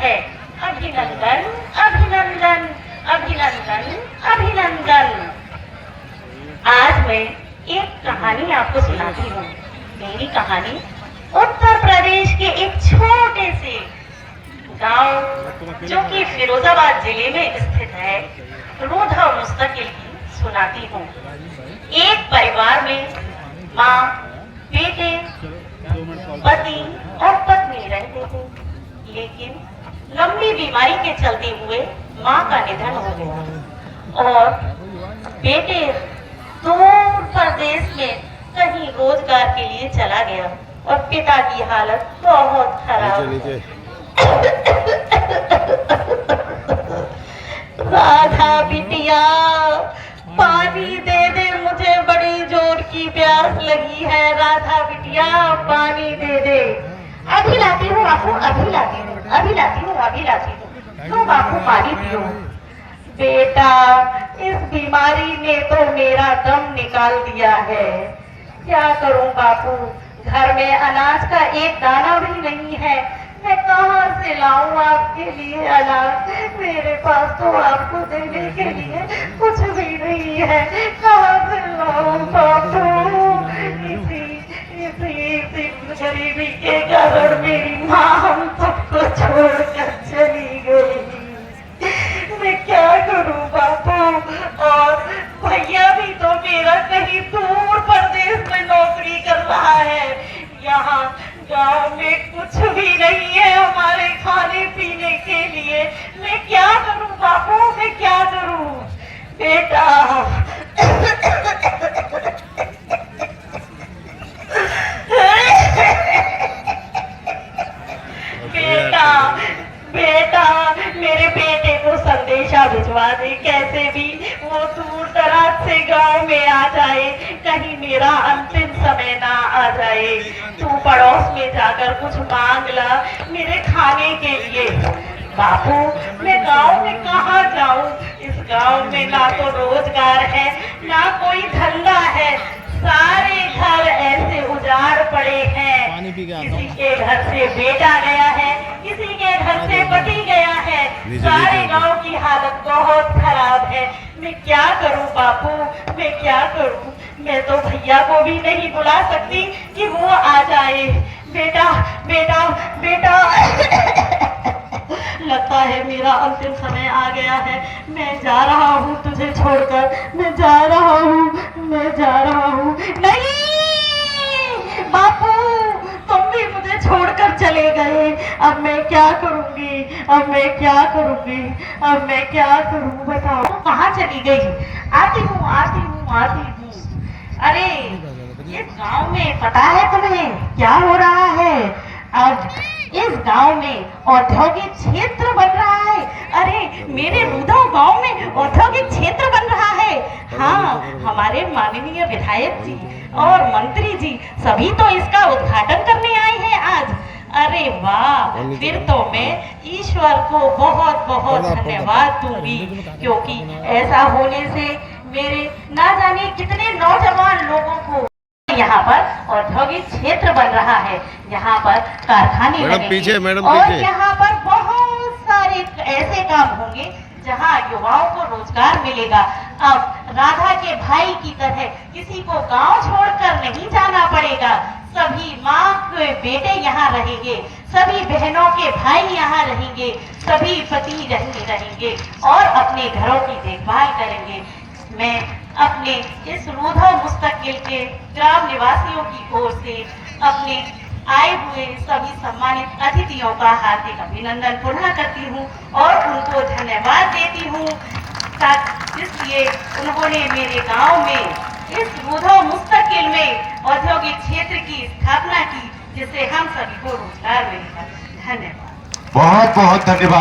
है अभिनंदन अभिनंदन अभिनंदन अभिनंदन। आज मैं एक कहानी आपको सुनाती हूँ। मेरी कहानी उत्तर प्रदेश के एक छोटे से गांव जो कि फिरोजाबाद जिले में स्थित है, रूधा मुस्तकिल की सुनाती हूँ। एक परिवार में माँ, बेटे, पति और पत्नी रहते थे, लेकिन लंबी बीमारी के चलते हुए माँ का निधन हो गया और बेटे दूर प्रदेश में कहीं रोजगार के लिए चला गया और पिता की हालत बहुत खराब। राधा बिटिया, पानी दे दे, मुझे बड़ी जोर की प्यास लगी है। राधा बिटिया, पानी दे दे। अभी लाती हूँ बापू, अभी लाती हूँ, अभी लाती हूँ, अभी लाती हूँ। तो बापू पानी पियो। बेटा, इस बीमारी ने तो मेरा दम निकाल दिया है। क्या करूं बापू, घर में अनाज का एक दाना भी नहीं है। मैं कहाँ से लाऊं आपके लिए अनाज? मेरे पास तो आपको देने के लिए कुछ भी नहीं है। कहाँ से लाऊं बापू? इसी गरीबी के कारण मेरी माँ हम सबको छोड़कर चली गई। मैं क्या करूं बापू? और भैया भी तो मेरा कहीं दूर प्रदेश में नौकरी कर रहा है। यहाँ गांव में कुछ भी नहीं है हमारे खाने पीने के लिए। मैं क्या करूं बापू, मैं क्या करूं? बेटा, बेटा, बेटा, मेरे बेटे को संदेशा भिजवा दे, कैसे भी वो दूर दराज से गांव में आ जाए, कहीं मेरा अंतिम समय ना आ जाए। तू पड़ोस में जाकर कुछ मांग ला मेरे खाने के लिए। बापू, मैं गांव में कहाँ जाऊं? इस गांव में ना तो रोजगार है, ना कोई धंधा है। सारे घर ऐसे उजाड़ पड़े हैं। किसी के घर से बेटा गया है, किसी के घर से पति गया है। सारे गांव की हालत बहुत खराब है। मैं क्या करूं बापू, मैं क्या करूं? मैं तो भैया को भी नहीं बुला सकती कि वो आ जाए। बेटा, बेटा, बेटा, लगता है मेरा अंतिम समय आ गया है। मैं जा रहा हूँ तुझे छोड़कर, मैं जा रहा हूँ, मैं जा रहा हूँ। नहीं बापू, तुम भी मुझे छोड़कर चले गए। अब मैं क्या करूँगी, अब मैं क्या करूँगी, अब मैं क्या करूँ? बताओ कहाँ चली गई? आती हूँ, आती हूँ, आती हूँ। अरे इस गांव में पता है तुम्हें क्या हो रहा है? अब इस गांव में औद्योगिक क्षेत्र बन रहा है। अरे मेरे रूधा गांव में औद्योगिक क्षेत्र बन रहा है। हाँ, हमारे माननीय विधायक जी और मंत्री जी सभी तो इसका उद्घाटन करने आए हैं आज। अरे वाह, फिर तो मैं ईश्वर को बहुत बहुत धन्यवाद दूंगी, क्योंकि ऐसा होने से मेरे ना जाने कितने नौजवान लोगों को यहाँ पर औद्योगिक क्षेत्र बन रहा है। यहाँ पर कारखाने लगेंगे और यहाँ पर बहुत सारे ऐसे काम होंगे जहाँ युवाओं को रोजगार मिलेगा। अब राधा के भाई की तरह किसी को गांव छोड़कर नहीं जाना पड़ेगा। सभी माँ के बेटे यहाँ रहेंगे, सभी बहनों के भाई यहाँ रहेंगे, सभी पति रहेंगे और अपने घरों की देखभाल करेंगे। मैं अपने इस रूधा मुस्तकिल के ग्राम निवासियों की ओर से अपने आए हुए सभी सम्मानित अतिथियों का हार्दिक अभिनंदन पुनः करती हूँ और उनको धन्यवाद देती हूँ, इसलिए उन्होंने मेरे गांव में इस रूधा मुस्तकिल में औद्योगिक क्षेत्र की स्थापना की, जिससे हम सभी को रोजगार मिलेगा। धन्यवाद, बहुत बहुत धन्यवाद।